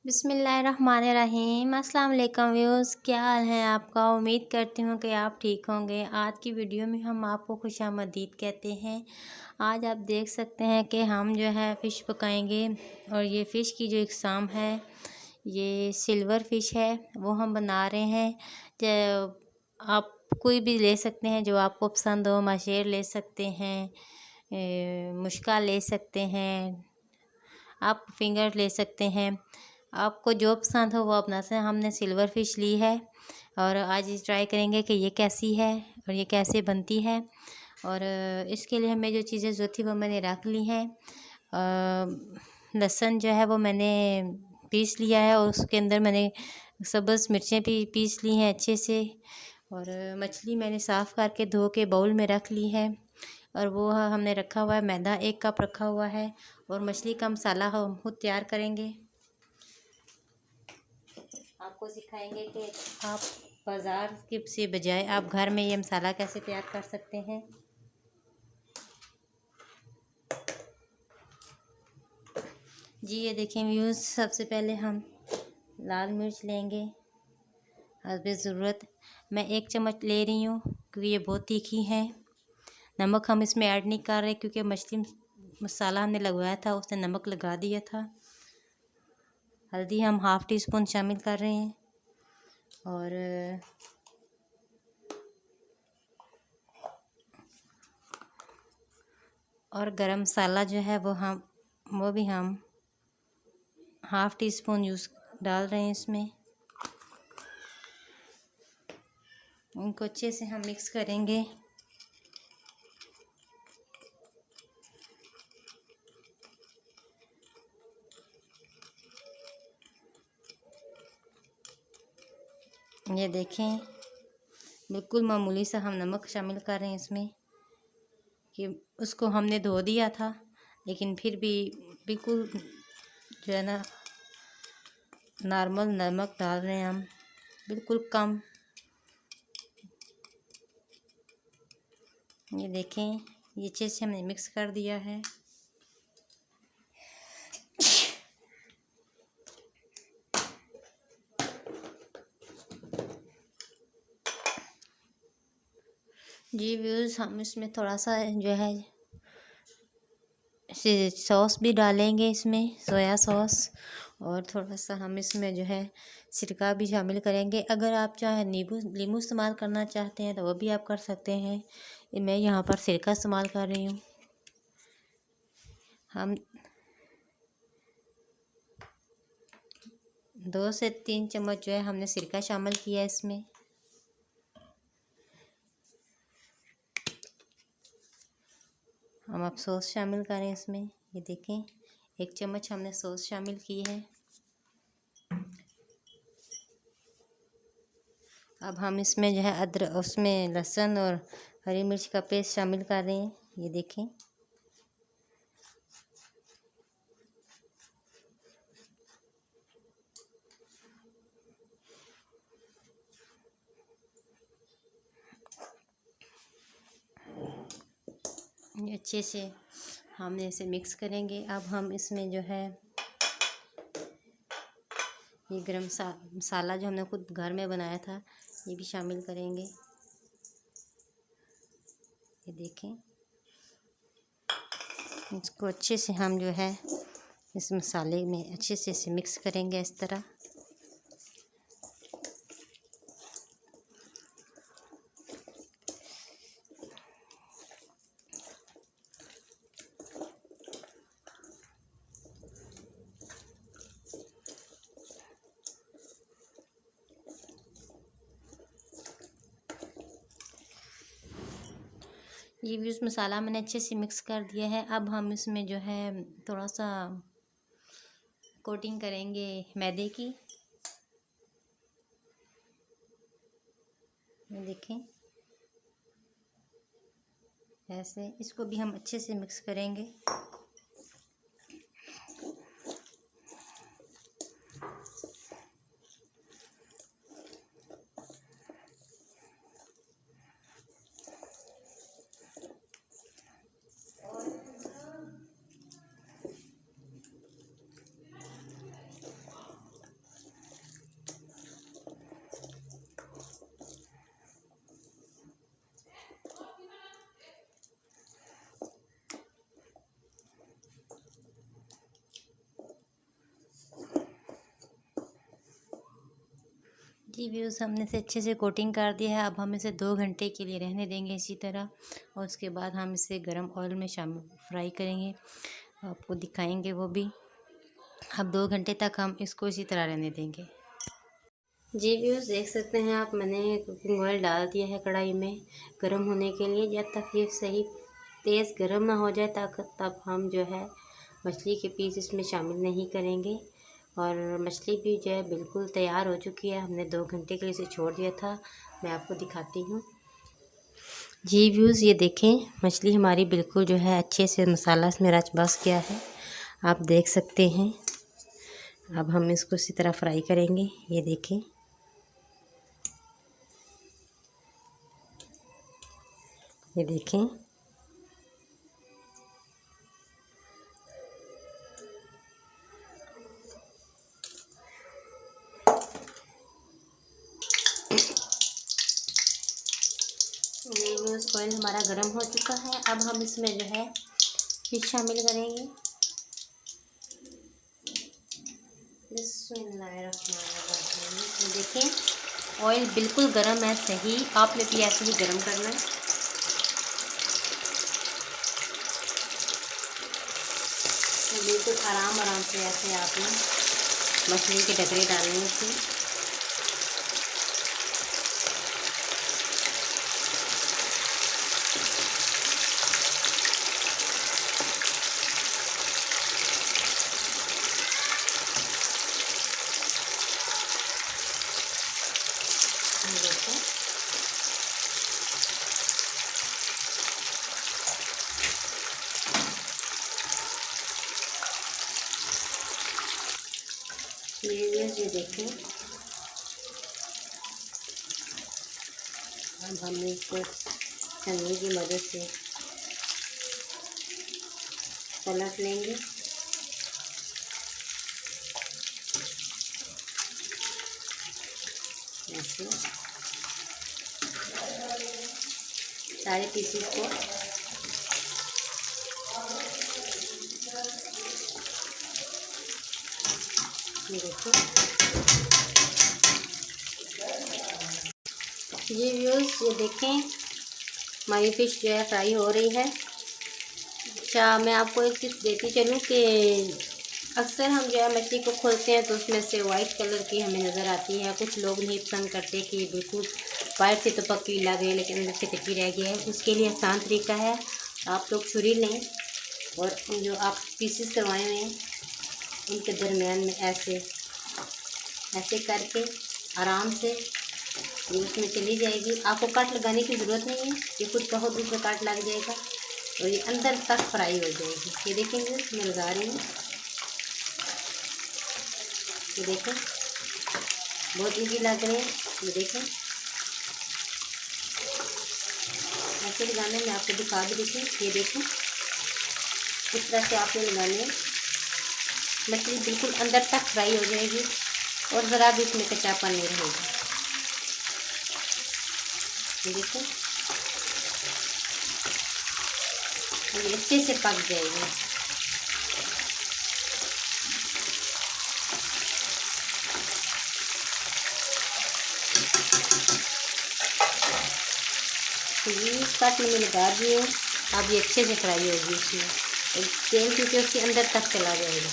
बिस्मिल्लाहिर्रहमानिर्रहीम। अस्सलाम वालेकुम व्यूअर्स, क्या हाल है आपका। उम्मीद करती हूँ कि आप ठीक होंगे। आज की वीडियो में हम आपको खुशामदीद कहते हैं। आज आप देख सकते हैं कि हम जो है फ़िश पकाएंगे और ये फ़िश की जो इकसाम है ये सिल्वर फ़िश है, वो हम बना रहे हैं। जो आप कोई भी ले सकते हैं जो आपको पसंद हो। माशेर ले सकते हैं, मुश्का ले सकते हैं, आप फिंगर ले सकते हैं। आपको जो पसंद हो वो अपना से। हमने सिल्वर फ़िश ली है और आज ट्राई करेंगे कि ये कैसी है और ये कैसे बनती है। और इसके लिए हमें जो चीज़ें जो थी वो मैंने रख ली हैं। लहसुन जो है वो मैंने पीस लिया है और उसके अंदर मैंने सब्ज़ मिर्चें भी पीस ली हैं अच्छे से। और मछली मैंने साफ़ करके धो के बाउल में रख ली है। और वो हमने रखा हुआ है मैदा 1 कप रखा हुआ है। और मछली का मसाला हम खुद तैयार करेंगे। आपको सिखाएंगे कि आप बाज़ार के से बजाय आप घर में ये मसाला कैसे तैयार कर सकते हैं। जी ये देखें व्यूज़, सबसे पहले हम लाल मिर्च लेंगे हस्बे ज़रूरत। मैं 1 चम्मच ले रही हूँ क्योंकि ये बहुत तीखी है। नमक हम इसमें ऐड नहीं कर रहे क्योंकि मछली मसाला हमने लगवाया था उसने नमक लगा दिया था। हल्दी हम ½ टी स्पून शामिल कर रहे हैं। और गरम मसाला जो है वो भी हम ½ टी स्पून डाल रहे हैं इसमें। इनको अच्छे से हम मिक्स करेंगे। ये देखें बिल्कुल मामूली सा हम नमक शामिल कर रहे हैं इसमें कि उसको हमने धो दिया था लेकिन फिर भी बिल्कुल जो है ना नॉर्मल नमक डाल रहे हैं हम, बिल्कुल कम। ये देखें ये अच्छे से हमने मिक्स कर दिया है। जी व्यूज़, हम इसमें थोड़ा सा जो है सॉस भी डालेंगे इसमें, सोया सॉस। और थोड़ा सा हम इसमें जो है सिरका भी शामिल करेंगे। अगर आप चाहे नींबू इस्तेमाल करना चाहते हैं तो वो भी आप कर सकते हैं। मैं यहाँ पर सिरका इस्तेमाल कर रही हूँ। हम 2 से 3 चम्मच जो है हमने सिरका शामिल किया है इसमें। हम अब सॉस शामिल करें इसमें। ये देखें 1 चम्मच हमने सॉस शामिल की है। अब हम इसमें जो है अदरक, उसमें लहसुन और हरी मिर्च का पेस्ट शामिल कर रहे हैं। ये देखें ये अच्छे से हमने इसे मिक्स करेंगे। अब हम इसमें जो है ये गरम मसाला जो हमने खुद घर में बनाया था ये भी शामिल करेंगे। ये देखें इसको अच्छे से हम जो है इस मसाले में अच्छे से इसे मिक्स करेंगे इस तरह। ये भी उस मसाला मैंने अच्छे से मिक्स कर दिया है। अब हम इसमें जो है थोड़ा सा कोटिंग करेंगे मैदे की। देखें ऐसे इसको भी हम अच्छे से मिक्स करेंगे। जी व्यूज़, हमने इसे अच्छे से कोटिंग कर दिया है। अब हम इसे 2 घंटे के लिए रहने देंगे इसी तरह, और उसके बाद हम इसे गरम ऑयल में शामिल फ्राई करेंगे, आपको दिखाएंगे वो भी। अब 2 घंटे तक हम इसको इसी तरह रहने देंगे। जी व्यूज़, देख सकते हैं आप, मैंने कुकिंग ऑयल डाल दिया है कढ़ाई में गरम होने के लिए। जब तक ये सही तेज़ गरम ना हो जाए तब हम जो है मछली के पीस इसमें शामिल नहीं करेंगे। और मछली भी जो है बिल्कुल तैयार हो चुकी है। हमने 2 घंटे के लिए इसे छोड़ दिया था। मैं आपको दिखाती हूँ। जी व्यूज़, ये देखें, मछली हमारी बिल्कुल जो है अच्छे से मसाला इसमें रच बस गया है, आप देख सकते हैं। अब हम इसको इसी तरह फ्राई करेंगे। ये देखें, ये देखें, ये व्यूज़, ऑयल हमारा गर्म हो चुका है। अब हम इसमें जो है फिश शामिल करेंगे। बिस्मिल्लाहिर्रहमानिर्रहीम। देखें, ऑयल बिल्कुल गर्म है, सही आपने भी ऐसे ही गर्म करना है। तो बिल्कुल आराम आराम से ऐसे आपने मछली के डगरे डालने थे। देखो, ये देखें, अब हम इसको छन्नी की मदद से पलट लेंगे। ऐसे सारे पीसेस को ये देखो। ये व्यूज़, ये देखें, हमारी फ़िश जो है फ्राई हो रही है। अच्छा, मैं आपको एक टिप्स देती चलूँ कि अक्सर हम जो है मछली को खोलते हैं तो उसमें से वाइट कलर की हमें नज़र आती है। कुछ लोग नहीं पसंद करते कि ये बिल्कुल बाहर से तो पक्की लगे लेकिन अंदर से कच्ची रह गई है। उसके लिए आसान तरीका है, आप लोग छुरी लें और जो आप पीसेस करवाए हुए हैं उनके दरमियान में ऐसे ऐसे करके आराम से ये उसमें चली जाएगी। आपको कट लगाने की ज़रूरत नहीं है, ये खुद का खुद उसमें कट लग जाएगा और ये अंदर तक फ्राई हो जाएगी। ये देखेंगे, मैं लगा रही हूँ, ये देखें, बहुत इजी लग रहे हैं। ये देखें, ऐसे लगाने में आपको दिखा भी देखें। ये देखें, इस तरह से आपने लगाने, मछली बिल्कुल अंदर तक फ्राई हो जाएगी और ज़रा भी इसमें कच्चापन नहीं रहेगा। ये देखें, ये अच्छे से पक जाएगी। तो ये कट मैंने लगा दिए, अब ये अच्छे से फ्राई होगी इसमें, तेल क्योंकि उसके अंदर तक चला जाएगा।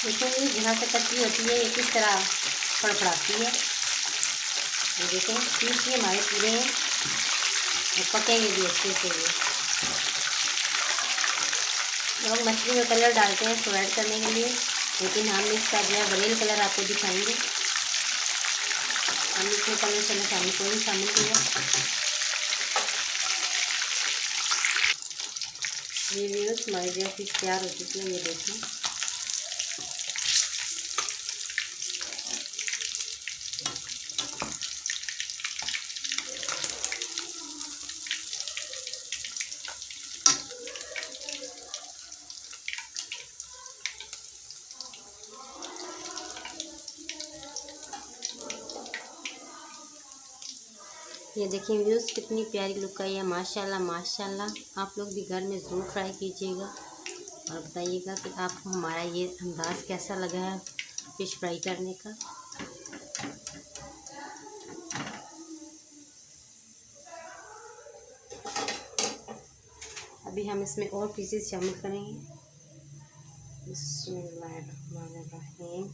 देखेंगे जहाँ से कच्ची होती है ये किस तरह फड़फड़ाती है। ये देखें, पीस ये हमारे पूरे हैं और पकेंगे भी अच्छे से। ये लोग मछली में कलर डालते हैं इसको ऐड करने के लिए, लेकिन हम इसका जो है बरेल कलर आपको दिखाएंगे। हम इसमें कलर से शामिल कोई शामिल किया। ये व्यूअर्स हमारी जो फिश तैयार हो चुकी है, ये देखें। ये देखिए व्यूअर्स कितनी प्यारी लुक आई है, माशाल्लाह माशाल्लाह। आप लोग भी घर में ज़रूर ट्राई कीजिएगा और बताइएगा कि आपको हमारा ये अंदाज़ कैसा लगा है फ़िश फ्राई करने का। अभी हम इसमें और पीसेस शामिल करेंगे। बिस्मिल्लाहिर्रहमानिर्रहीम।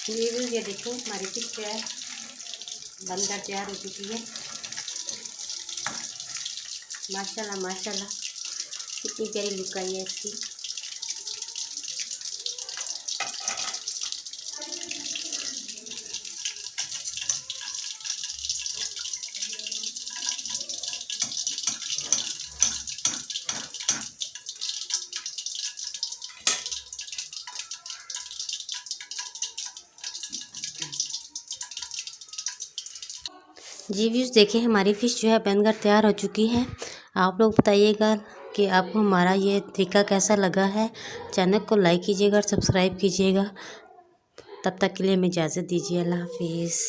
देखिए ये देखिए ये देखो हमारी फिश जो है बनकर तैयार हो चुकी है। माशाल्लाह माशाल्लाह कितनी प्यारी लुक आई है इसकी। जी व्यूज़ देखिए हमारी फ़िश जो है बनकर तैयार हो चुकी है। आप लोग बताइएगा कि आपको हमारा ये तरीका कैसा लगा है। चैनल को लाइक कीजिएगा और सब्सक्राइब कीजिएगा। तब तक के लिए हमें इजाज़त दीजिए। अल्लाह हाफिज़।